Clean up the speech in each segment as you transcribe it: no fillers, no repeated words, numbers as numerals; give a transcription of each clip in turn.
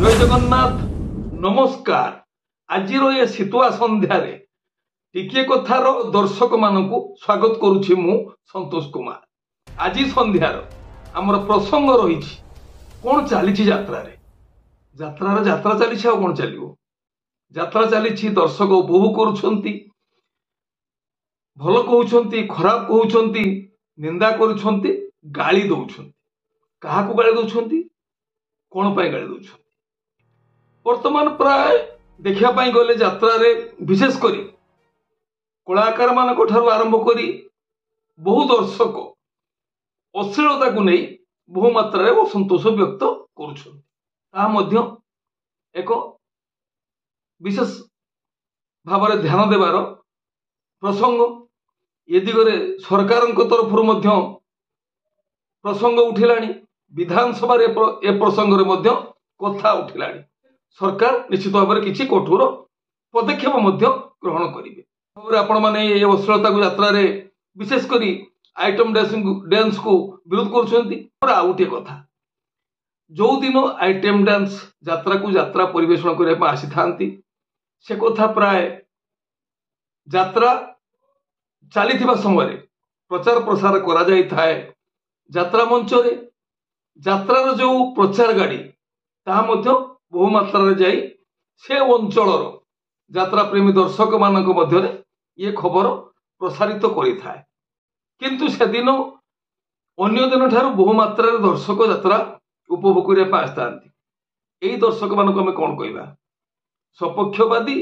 जय जगन्नाथ नमस्कार। आज ये शीतुआ संध्यारे टिके कथार दर्शक मानकु स्वागत करुछि मु संतोष कुमार। आज संध्यार आमर प्रसंग रही कौन चली यात्रा चली कौन चलो यात्रा चली दर्शक उपभोग करुछंती भल कहउछंती खराब कहउछंती निंदा करुछंती गाली दउछंती काहाकू गाली दउछंती कौन पाई गाली दउछंती। वर्तमान प्राय देखा गले यात्रा विशेष करी कलाकार मान आरंभ करी बहु दर्शक अश्लीलता को नहीं बहु मात्रा असंतोष व्यक्त करुछंती एक विशेष भाव ध्यान देवार प्रसंग ये दिगरे सरकार तरफ प्रसंग उठिलानी विधानसभा ए प्रसंग रे कथा उठिलानी। सरकार निश्चित भाव में किसी कठोर पदक्षेप ग्रहण करेंगे। आपण मैंने ये अश्लीलता को यात्रा रे विशेष करी आइटम डांस को विरोध कर गोटे कथा जो दिन आइटम डांस यात्रा को यात्रा परिवेषण करने आसी था से कथा प्राय यात्रा चली समय प्रचार प्रसार करा जाई थाए। यात्रा मंच रे यात्रार जो प्रचार गाड़ी ताहा बहु मात्रा जाई से अंचल यात्रा प्रेमी दर्शक मानक मध्य ये खबर प्रसारित करिथाए। किंतु से दिन अन्य दिन ठारू बहु मात्रा दर्शक यात्रा उपभोग करने आसता। यही दर्शक मानक आम कौन कहवा सपक्षवादी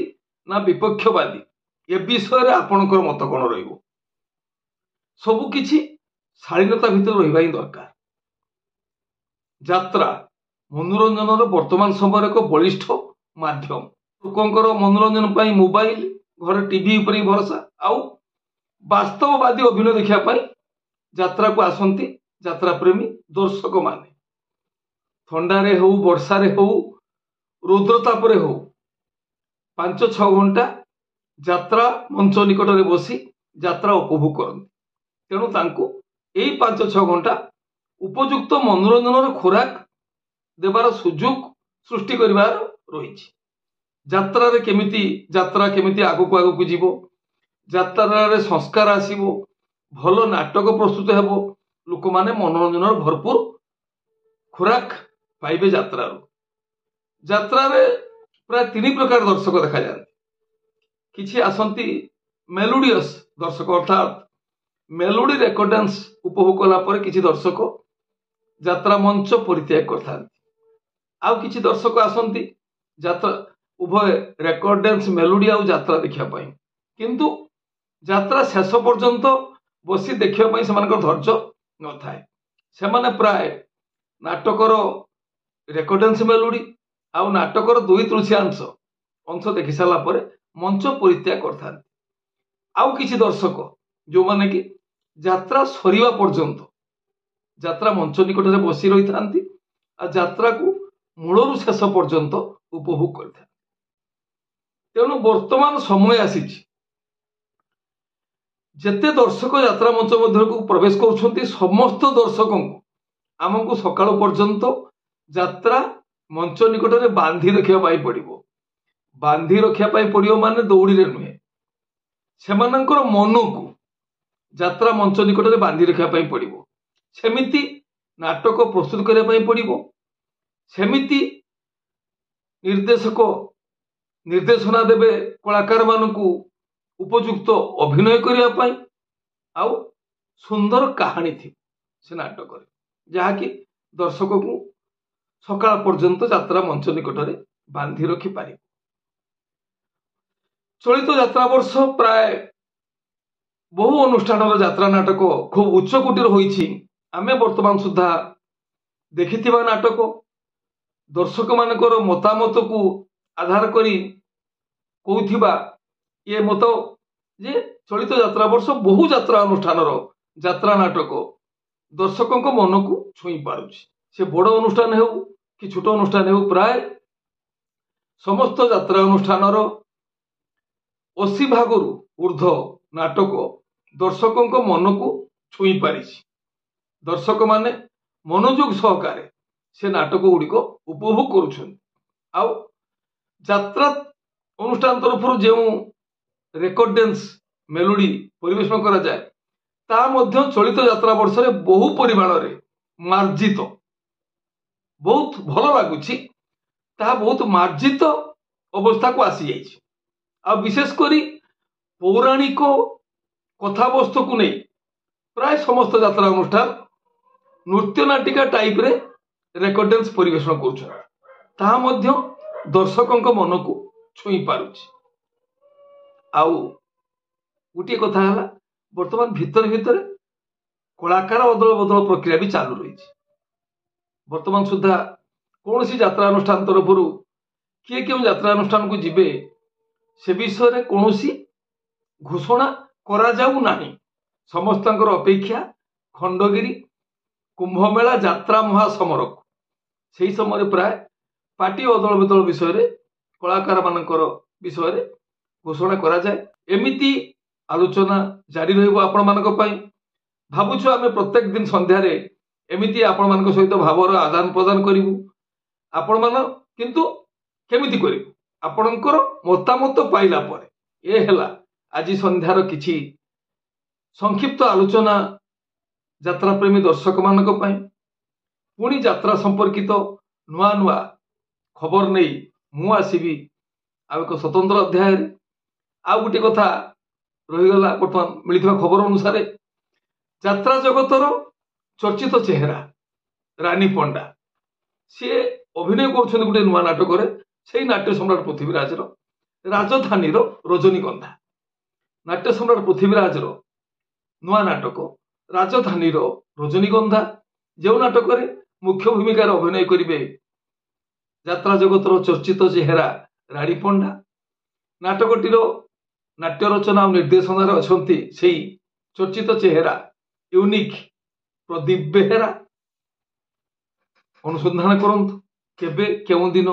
ना विपक्षवादी ए विषय रे आपणकर मत कौन रहिबो। सबुकिछि शालीनता भितर रहिबा ही दरकार। यात्रा मनोरंजन वर्तमान समय एक बलिष्ठ माध्यम लोकंकर मनोरंजन पाई मोबाइल घर टीवी उपरी भरोसा आउ वास्तववादी अभिनय देखा यात्रा को आसंती यात्रा प्रेमी दर्शक माने थंडारे हो वर्षारे हो रौद्रतापरे हो 5-6 घंटा यात्रा मंच निकट में बसी यात्रा उपभोग करते। तेणु तांको यही 5-6 घंटा उपयुक्त मनोरंजन खोराक देवार सुजोग सृष्टि करिवार रही। यात्रा केमिति आगको आगको जीवो यात्रा रे संस्कार आसीबो भल नाटक प्रस्तुत हेबो लोक माने मनोरंजन भरपूर खोराक पाइबे। यात्रा रे प्राय 3 प्रकार दर्शक देखा जाते। किछि आसंती मेलोडियस दर्शक अर्थात मेलोडी रेकर्ड डांस उपभोग कला पर किछि दर्शक यात्रा मंच परित्याग करता। आउ किछि दर्शक आसंती यात्रा उभय रेकर्ड डांस मेलोडी आउ यात्रा देखा पाई किंतु यात्रा शेष पर्यंत बसी देखा पाई सेमानकर धैर्य न थाए। सेमाने प्राय नाटकर रेकर्ड डांस मेलोडी आउ नाटकर 2/3 अंश देखि सारा पर मंच परित्याग करता। आउ किछि दर्शक जो माने कि यात्रा सरीवा पर्यंत यात्रा मंच निकट में बसी रही थांती आ यात्रा को मूलरू शेष पर्यंत उपभोग करता। तेणु वर्तमान समय आसी जेते दर्शक यात्रा मंच मध्य को प्रवेश करुछंती समस्त दर्शक आमको सकाळ पर्यंत यात्रा मंच निकट में बांधी रखिया पाई पड़िबो। बांधी रखिया पाई पड़िबो माने दौड़ी रे नुहे सेमानकर मन को यात्रा मंच निकट में बांधी रखिया पाई पड़िबो। सेमिति नाटक प्रस्तुत करिया पाई पड़िबो। सेमिति निर्देशक निर्देशना देवे कलाकार मानकू उपयुक्त अभिनय करिया पाई आउ सुंदर कहानी थी से नाटक जहाँकि दर्शक को सकाळ पर्यंत यात्रा मंच निकट में बांधी रखि पारि। चलित यात्रा वर्ष प्राय बहु अनुष्ठान यात्रा नाटक खूब उच्च कोटीर होईछि। आमे वर्तमान सुधा देखिथिबा नाटक दर्शक मानकर मतामत को आधार करी कहूथिबा ये मत जे चलित यात्रा वर्ष बहु यात्रा अनुष्ठान यात्रा नाटक दर्शकों मन को छुई पारुछि। से बड़ अनुष्ठान हो कि छोट अनुष्ठान हो प्राय समस्त यात्रा अनुष्ठान 80% ऊर्ध्व नाटक दर्शकों मन को छुई पारि। दर्शक माने मनोयोग सहकारे से नाटक गुड़िक उपभोग करुछन। आउ यात्रा अनुष्ठान तरफ जो रेकर्ड डांस मेलोडी परिवेशन करा जाए ता मध्य चलित यात्रा वर्ष में बहु परिमाण रे मार्जित बहुत भल लगुच बहुत मार्जित अवस्था को आसी जाइए आ विशेषकर पौराणिक कथावस्तु को नहीं प्राय समस्त यात्रा अनुष्ठान नृत्य नाटिका टाइप रे रेकर्ड डांस परिवेशन कर दर्शकों मन को छुई पारुछि। आउ गोटे कथा है बर्तमान भितर भितर कलाकार अदल बदल प्रक्रिया भी चालू रही। बर्तमान सुधा कौन सी यात्रा अनुष्ठान तरफ किए क्यों यात्रा अनुष्ठान को जीवे से विषय कौन घोषणा करा जाऊ नाही। समस्तर अपेक्षा खंडगिरी कुंभमेला यात्रा महासमर से समय प्राय पार्टी अदल बदल विषय कलाकार मानकर विषय घोषणा करा जाए। एमिति आलोचना जारी रहिबो आपण मानक पई। भाबुछु आमे प्रत्येक दिन संध्यारे एमिति आपण मानक सहित भावर आदान प्रदान करिवु। आपण मान किंतु केमिति करिवु आपणकर मतामत पाइला परे ए हेला आज संध्यार किछि संक्षिप्त आलोचना यात्रा प्रेमी दर्शक मानक पई। पुणी यात्रा संपर्कित नुआ नुआ खबर नहीं मु आसीबी आ एक स्वतंत्र अध्याय रे। आ गोटे कथा रहीगला बर्तमान मिलता खबर अनुसार यात्रा जगतर चर्चित चेहरा रानी पंडा सी अभिनय कर गोटे नुआ नाटक से नाट्य सम्राट पृथ्वीराज राजधानी रजनीगंधा नाट्य सम्राट पृथ्वीराज नुआ नाटक राजधानी रजनीगंधा जो नाटक मुख्य भूमिकार अभिनय करेंगे यात्रा जगतर चर्चित चेहरा रानी पंडा। नाटकटीर नाट्य रचना और निर्देशन अच्छा से चर्चित चेहरा यूनिक प्रदीप बेहेरा। अनुसंधान करंतु केबे केउं दिन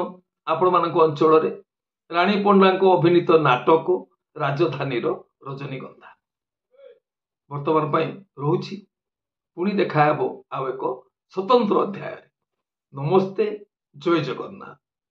आपण मानक अंचल रे रानी पंडा को अभिनीत नाटक राजधानी रजनीगंधा वर्तमान पाई रहुछि। पुणी देखा हेबो आउ एक स्वतंत्र अध्याय। नमस्ते, जय जगन्नाथ।